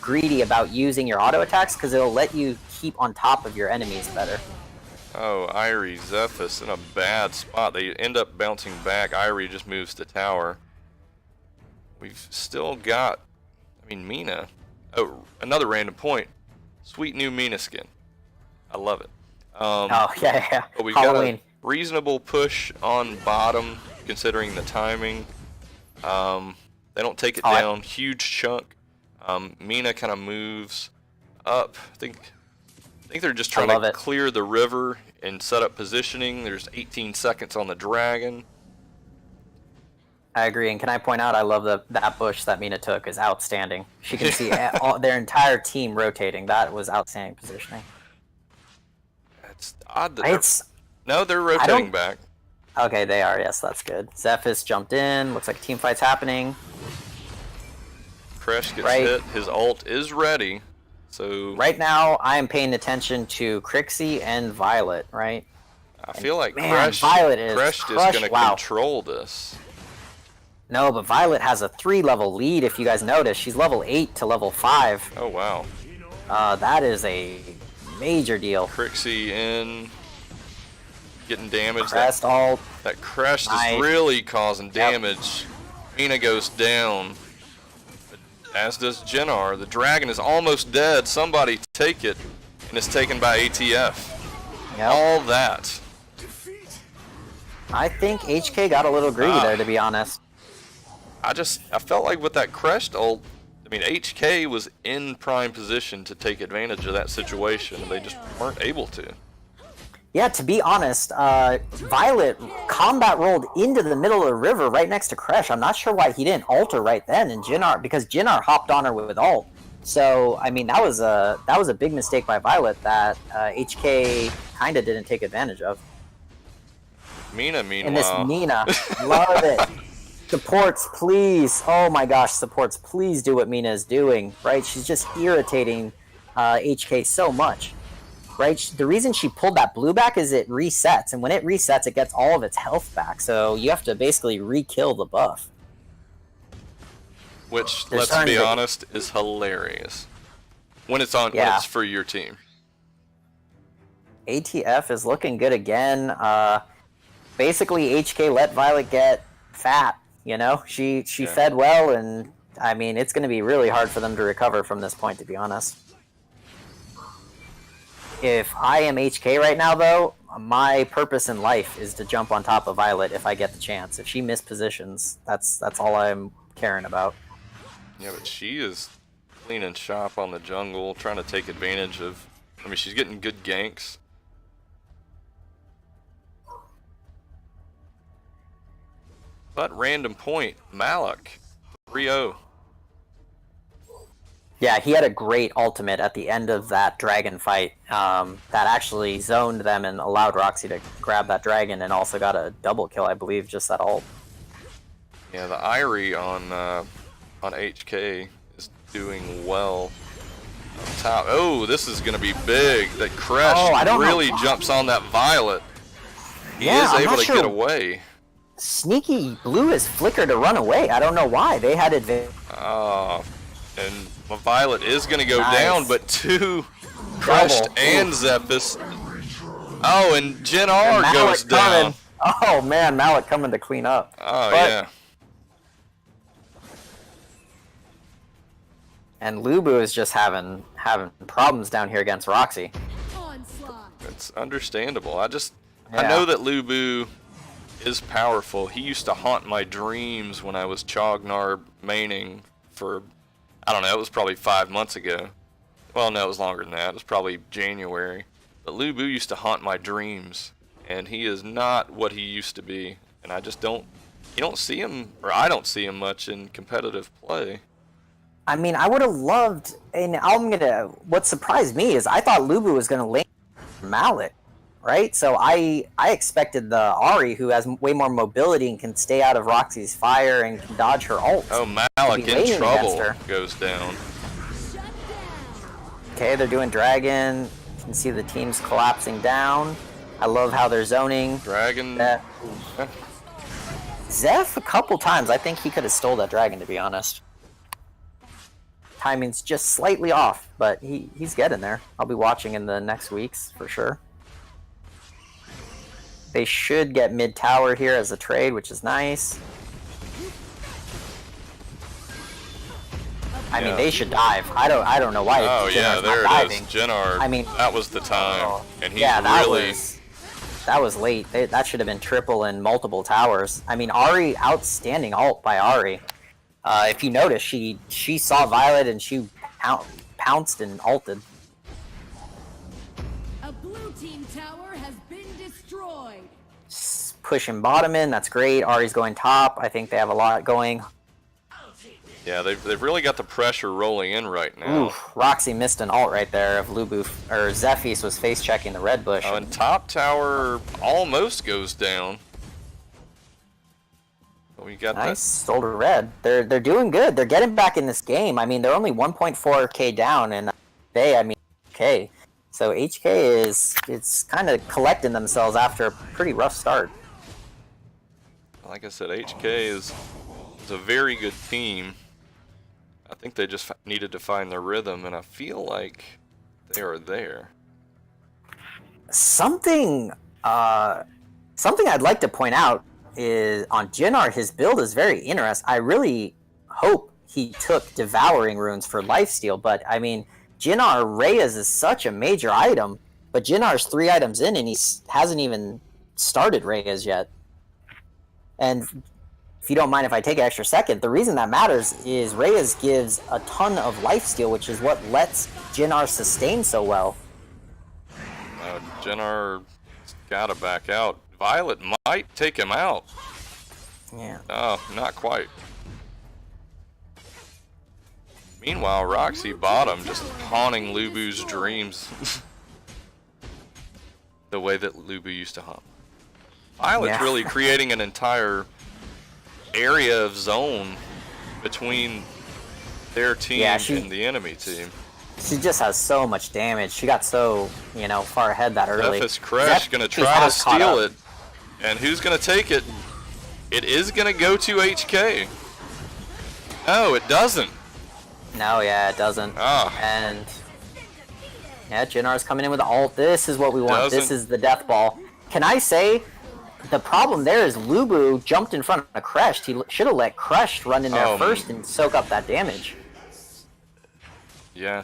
greedy about using your auto attacks because it'll let you keep on top of your enemies better. Oh, Irie, Zephys in a bad spot. They end up bouncing back. Irie just moves to tower. We've still got, I mean, Mina. Oh, another random point. Sweet new Mina skin. I love it. Oh, yeah. But we've Halloween. got a reasonable push on bottom, considering the timing. They don't take it down. Huge chunk. Mina kind of moves up. I think they're just trying to clear the river and set up positioning. There's 18 seconds on the dragon. I agree, and can I point out, I love that bush that Mina took is outstanding. She can see their entire team rotating. That was outstanding positioning. It's odd that no, they're rotating back. Okay, they are. Yes, that's good. Zephys jumped in. Looks like a team fight's happening. Kresh gets hit. His ult is ready. So right now, I am paying attention to Crixie and Violet. Right. I feel like Violet is going to control this. No, but Violet has a 3-level lead. If you guys notice, she's level 8 to level 5. Oh wow. That is a major deal. Crixie in, getting damage. Crest ult. That Kresh is really causing damage. Mina goes down. As does Jinnar. The dragon is almost dead. Somebody take it. And it's taken by ATF. All that. I think HK got a little greedy there, to be honest. I felt like with that Kresh ult, I mean, HK was in prime position to take advantage of that situation. And they just weren't able to. Yeah, to be honest, Violet combat rolled into the middle of the river right next to Kresh. I'm not sure why he didn't ult her right then, and because Jinnar hopped on her with ult. So, I mean, that was a big mistake by Violet that HK kind of didn't take advantage of. Mina, meanwhile. And this Mina, love it. Supports, please. Oh my gosh, supports, please do what Mina is doing, right? She's just irritating HK so much. Right, the reason she pulled that blue back is it resets, and when it resets, it gets all of its health back. So you have to basically re-kill the buff. Which, let's be honest, is hilarious when it's on. When it's for your team. ATF is looking good again. Basically, HK let Violet get fat. You know, she fed well, and I mean, it's going to be really hard for them to recover from this point, to be honest. If I am HK right now, though, my purpose in life is to jump on top of Violet if I get the chance. If she mispositions, that's all I'm caring about. Yeah, but she is cleaning shop on the jungle, trying to take advantage of... I mean, she's getting good ganks. But random point, Malik, 3-0. Yeah, he had a great ultimate at the end of that dragon fight that actually zoned them and allowed Roxy to grab that dragon and also got a double kill, I believe, just that ult. Yeah, the Irie on HK is doing well. Top. Oh, this is going to be big. That Kresh really jumps on that Violet. He is able to get away. Sneaky Blue is flickered to run away. I don't know why. They had advantage. And Violet is going to go down, but two Crushed and Zephys. Oh, and Jinnar goes down. Oh man, Malik coming to clean up. Oh yeah. And Lubu is just having problems down here against Roxy. It's understandable. I know that Lubu is powerful. He used to haunt my dreams when I was Chognar maining for, I don't know, it was probably 5 months ago. Well, no, it was longer than that. It was probably January. But Lubu used to haunt my dreams, and he is not what he used to be. And I just don't, you don't see him, or I don't see him much in competitive play. I mean, I would have loved, and what surprised me is I thought Lubu was gonna lane Mallet, right? So I expected the Ahri, who has way more mobility and can stay out of Roxy's fire and can dodge her ult. Oh, Malik in trouble goes down. Okay, they're doing dragon. You can see the teams collapsing down. I love how they're zoning. Dragon. That. Zeph, a couple times, I think he could have stole that dragon, to be honest. Timing's just slightly off, but he's getting there. I'll be watching in the next weeks, for sure. They should get mid tower here as a trade, which is nice. I mean, they should dive. I don't know why. Oh yeah, there it is. Jinnar. I mean, that was the time, and he's really. That was late. That should have been triple and multiple towers. I mean, Ahri, outstanding ult by Ahri. If you notice, she saw Violet and she pounced and ulted. A blue team tower has been destroyed. Pushing bottom in, that's great. Ahri's going top. I think they have a lot going. Yeah, they've really got the pressure rolling in right now. Oof, Roxy missed an ult right there if Lubu or Zephys was face checking the red bush. Oh, and top tower almost goes down. But we got nice, stole to red. They're doing good. They're getting back in this game. I mean, they're only 1.4k down, and HK. So HK it's kind of collecting themselves after a pretty rough start. Like I said, HK is a very good team. I think they just needed to find their rhythm, and I feel like they are there. Something I'd like to point out is on Jinnar, his build is very interesting. I really hope he took Devouring Runes for lifesteal, but I mean, Jinnar Reyes is such a major item, but Jinnar's 3 items in and he hasn't even started Reyes yet. And if you don't mind if I take an extra second, the reason that matters is Reyes gives a ton of lifesteal, which is what lets Jinnar sustain so well. Jinnar's gotta back out. Violet might take him out. Yeah. Oh, not quite. Meanwhile, Roxy bottom just haunting Lubu's dreams. The way that Lubu used to haunt. Violet's really creating an entire area of zone between their team and the enemy team. She just has so much damage. She got so, far ahead that early. Zephys Crash gonna try to steal it. And who's gonna take it? It is gonna go to HK. No, it doesn't. No, yeah, it doesn't. Ah. And yeah, Jinnar's coming in with the ult. This is what we want. This is the death ball. Can I say, the problem there is Lubu jumped in front of Crushed. He should have let Crushed run in there first and soak up that damage. Yeah.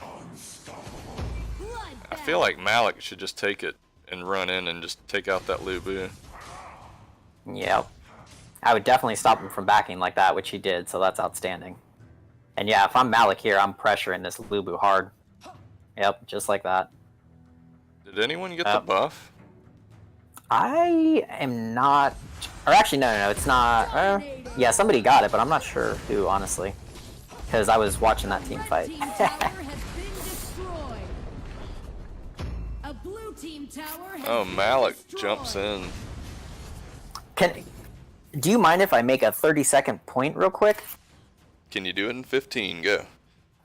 I feel like Malik should just take it and run in and just take out that Lubu. Yeah. I would definitely stop him from backing like that, which he did, so that's outstanding. And yeah, if I'm Malik here, I'm pressuring this Lubu hard. Yep, just like that. Did anyone get the buff? I am not... Or actually, no, it's not... yeah, somebody got it, but I'm not sure who, honestly. Because I was watching that team fight. Oh, Malik jumps in. Do you mind if I make a 30-second point real quick? Can you do it in 15? Go.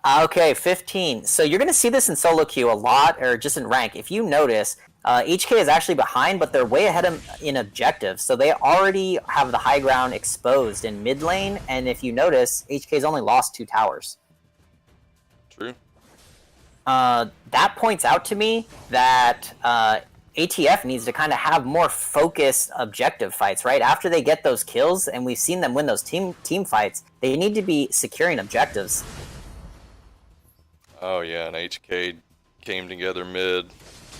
Okay, 15. So you're going to see this in solo queue a lot, or just in rank. If you notice, HK is actually behind, but they're way ahead in objectives. So they already have the high ground exposed in mid lane, and if you notice, HK's only lost 2 towers. True. That points out to me that ATF needs to kind of have more focused objective fights, right? After they get those kills, and we've seen them win those team fights, they need to be securing objectives. Oh yeah, and HK came together mid.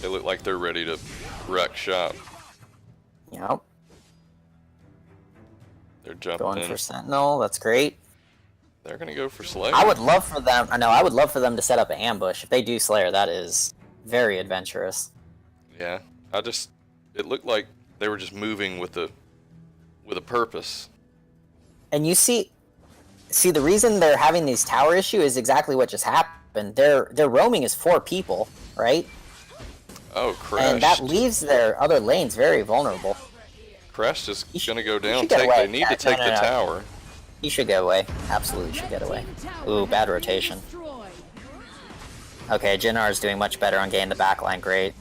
They look like they're ready to wreck shop. Yep. They're jumping going for Sentinel. That's great. They're gonna go for Slayer. I would love for them. I would love for them to set up an ambush. If they do Slayer, that is very adventurous. Yeah, it looked like they were just moving with a purpose. And you see the reason they're having these tower issue is exactly what just happened. Their roaming is 4 people, right? Oh, Crash. And that leaves their other lanes very vulnerable. Crash is gonna go down. They need to take the tower. He should get away. Absolutely should get away. Ooh, bad rotation. Okay, Jinnar is doing much better on getting the backline. Great.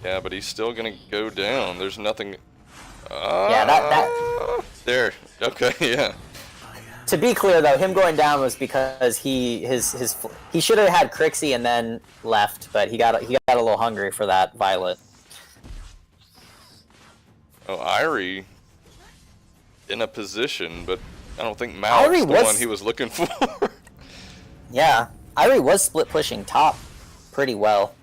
Yeah, but he's still gonna go down. There's nothing. Yeah, that. There. Okay, yeah. To be clear, though, him going down was because he should have had Crixie and then left, but he got a little hungry for that Violet. Oh, Irie in a position, but I don't think Malik's the one he was looking for. Yeah, Irie was split pushing top pretty well.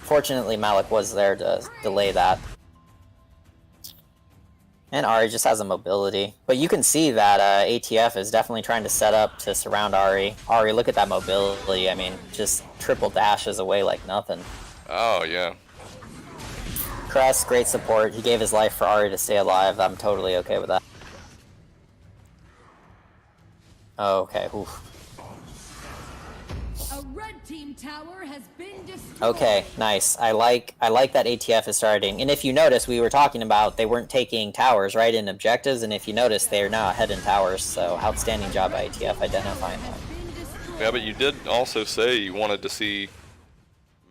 Fortunately, Malik was there to delay that. And Ahri just has a mobility. But you can see that ATF is definitely trying to set up to surround Ahri. Ahri, look at that mobility. I mean, just triple dashes away like nothing. Oh, yeah. Crest, great support. He gave his life for Ahri to stay alive. I'm totally okay with that. Okay, oof. A red team tower has been destroyed. Okay, nice. I like that ATF is starting. And if you notice, we were talking about they weren't taking towers, right, in objectives, and if you notice, they are now ahead in towers, so outstanding job by ATF identifying that. Yeah, but you did also say you wanted to see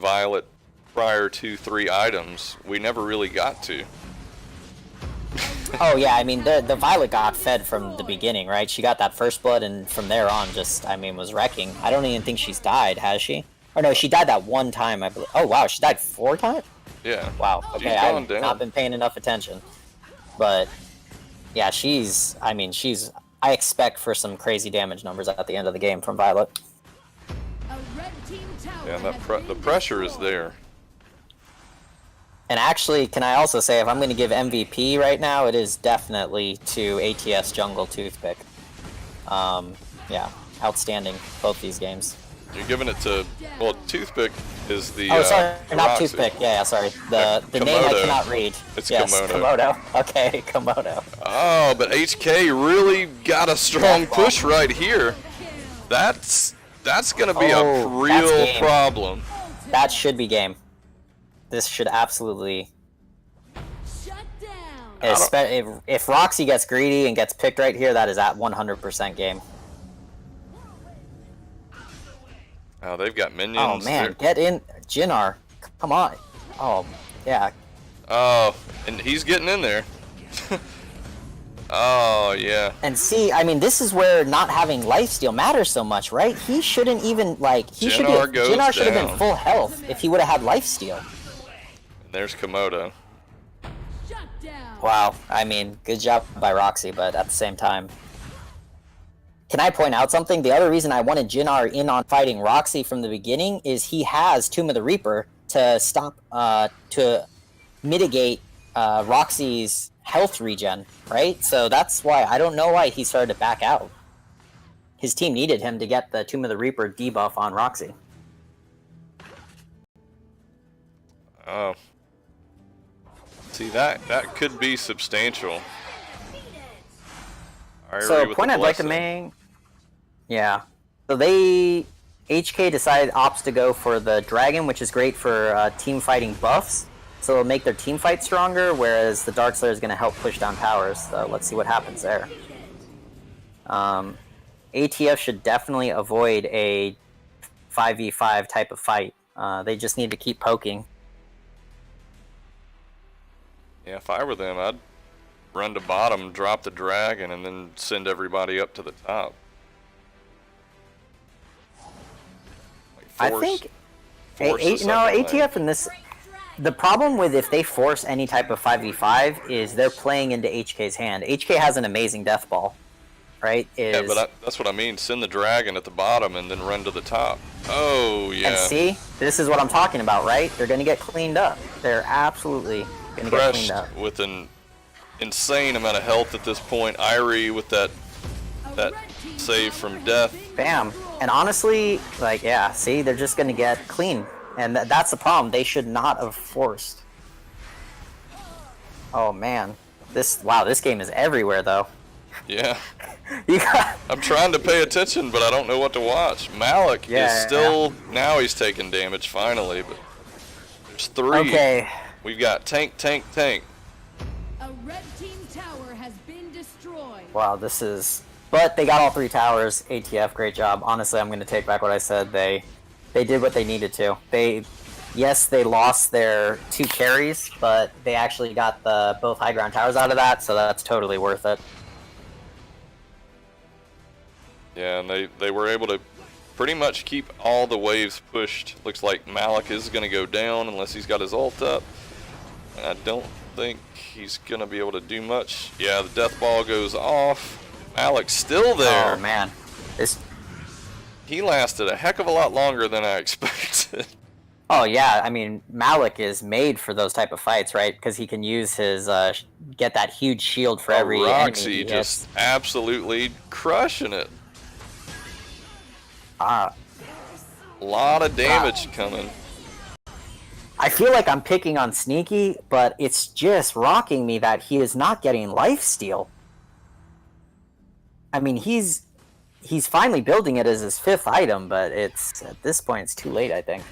Violet prior to 3 items. We never really got to. Oh yeah, I mean, the Violet got fed from the beginning, right? She got that first blood, and from there on, just, I mean, was wrecking. I don't even think she's died, has she? Or no, she died that one time, I believe. Oh wow, she died 4 times? Yeah. Wow, okay, I've not been paying enough attention. But, yeah, I expect for some crazy damage numbers at the end of the game from Violet. A red team tower Yeah, the pressure is there. And actually, can I also say, if I'm going to give MVP right now, it is definitely to ATS Jungle Toothpick. Yeah, outstanding, both these games. You're giving it to, well, Toothpick is the. Oh, sorry, not Roxy. Toothpick. Yeah, sorry. The name I cannot read. It's yes, Komodo. Okay, Komodo. Oh, but HK really got a strong push right here. That's gonna be a real problem. That should be game. This should absolutely. Shut down. If Roxy gets greedy and gets picked right here, that is at 100% game. Oh, they've got minions. Oh man, get in, Jinnar. Come on. Oh, yeah. Oh, and he's getting in there. Oh, yeah. And see, I mean, this is where not having lifesteal matters so much, right? He shouldn't even, like, Jinnar should have been full health if he would have had lifesteal. And there's Komodo. Shut down. Wow, I mean, good job by Roxy, but at the same time. Can I point out something? The other reason I wanted Jinnar in on fighting Roxy from the beginning is he has Tomb of the Reaper to stop, to mitigate Roxy's health regen, right? So that's why, I don't know why he started to back out. His team needed him to get the Tomb of the Reaper debuff on Roxy. Oh. See, that could be substantial. So, point I'd like to make... Yeah. So HK decided opts to go for the Dragon, which is great for team fighting buffs. So it'll make their team fight stronger, whereas the Darkslayer is going to help push down towers. So let's see what happens there. ATF should definitely avoid a 5v5 type of fight. They just need to keep poking. Yeah, if I were them, I'd run to bottom, drop the Dragon, and then send everybody up to the top. I think ATF in this... The problem with if they force any type of 5v5 is they're playing into HK's hand. HK has an amazing death ball, right? Yeah, but that's what I mean. Send the Dragon at the bottom and then run to the top. Oh, yeah. And see? This is what I'm talking about, right? They're going to get cleaned up. They're absolutely going to get cleaned up. With an insane amount of health at this point. Irie with that save from death. Bam. And honestly, like, yeah, see? They're just going to get clean. And that's the problem. They should not have forced. Oh man, this game is everywhere though. Yeah. I'm trying to pay attention, but I don't know what to watch. Malik is still now he's taking damage finally, but there's 3. Okay. We've got tank. A red team tower has been destroyed. Wow, this is. But they got all 3 towers. ATF, great job. Honestly, I'm going to take back what I said. They did what they needed to. Yes, they lost their 2 carries, but they actually got both high ground towers out of that, so that's totally worth it. Yeah, and they were able to pretty much keep all the waves pushed. Looks like Malik is going to go down unless he's got his ult up. And I don't think he's going to be able to do much. Yeah, the death ball goes off. Malik's still there. Oh, man. He lasted a heck of a lot longer than I expected. Oh, yeah. I mean, Malik is made for those type of fights, right? Because he can use his, get that huge shield for every enemy. Roxy just absolutely crushing it. A lot of damage coming. I feel like I'm picking on Sneaky, but it's just rocking me that he is not getting lifesteal. I mean, he's finally building it as his 5th item, but it's at this point it's too late, I think.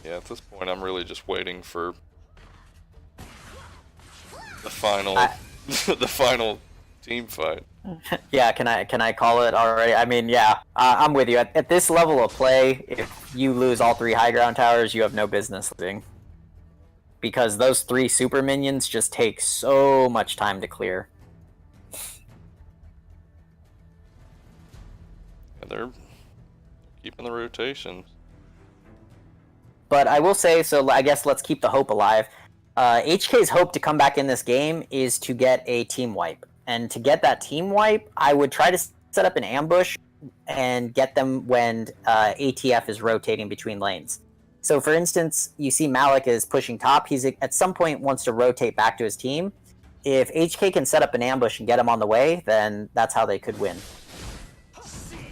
Yeah, at this point I'm really just waiting for the final the final team fight. Yeah, can I call it already? I mean, yeah, I'm with you. At this level of play, if you lose all 3 high ground towers, you have no business losing. Because those 3 super minions just take so much time to clear. Yeah, they're keeping the rotation. But I will say, so I guess let's keep the hope alive. HK's hope to come back in this game is to get a team wipe. And to get that team wipe, I would try to set up an ambush and get them when ATF is rotating between lanes. So for instance, you see Malik is pushing top. He's at some point wants to rotate back to his team. If HK can set up an ambush and get him on the way, then that's how they could win.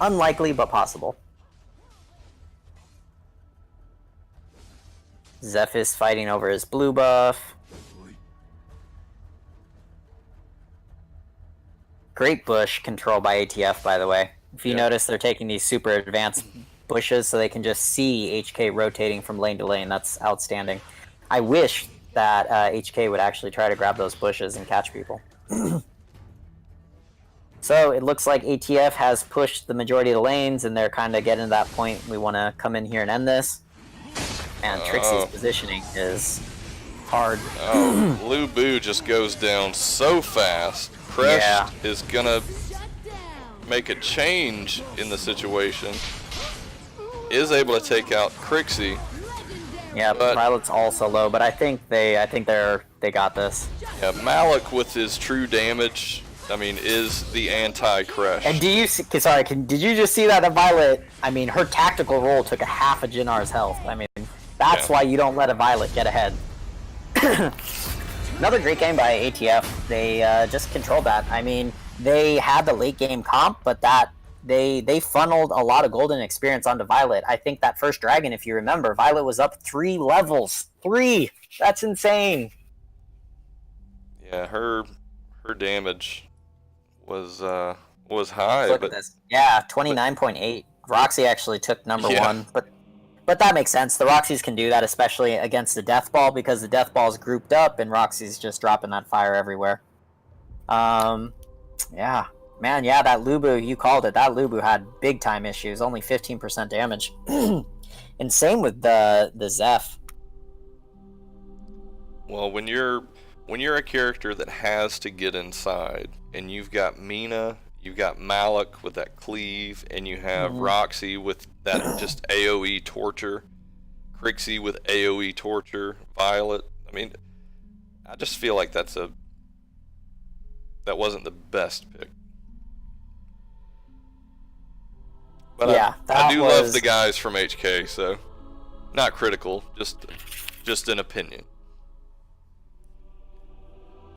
Unlikely, but possible. Zeph is fighting over his blue buff. Great bush control by ATF, by the way. If you notice, they're taking these super advanced bushes so they can just see HK rotating from lane to lane. That's outstanding. I wish that HK would actually try to grab those bushes and catch people. So it looks like ATF has pushed the majority of the lanes, and they're kind of getting to that point. We want to come in here and end this. And Trixie's positioning is hard. Lu Bu just goes down so fast. Crest is gonna make a change in the situation. Is able to take out Crixie. Yeah, but Violet's also low, but I think they got this. Yeah, Malik with his true damage, I mean, is the anti-Crush. And did you just see that Violet? I mean, her tactical roll took a half of Jinnar's health. I mean, that's why you don't let a Violet get ahead. Another great game by ATF. They just controlled that. I mean, they had the late game comp, but they funneled a lot of golden experience onto Violet. I think that first dragon, if you remember, Violet was up 3 levels. 3! That's insane. Yeah, her damage was high. Look at this. Yeah, 29.8. Roxy actually took number 1, but that makes sense. The Roxys can do that, especially against the Death Ball, because the Death Ball is grouped up and Roxy's just dropping that fire everywhere. Yeah. Man, yeah, that Lu Bu, you called it. That Lu Bu had big time issues, only 15% damage. And same with the Zeph. Well, when you're a character that has to get inside, and you've got Mina, you've got Malik with that cleave, and you have Roxy with that just AoE torture, Crixie with AoE torture, Violet. I mean, I just feel like that wasn't the best pick. But yeah, I do love the guys from HK, so not critical, just an opinion.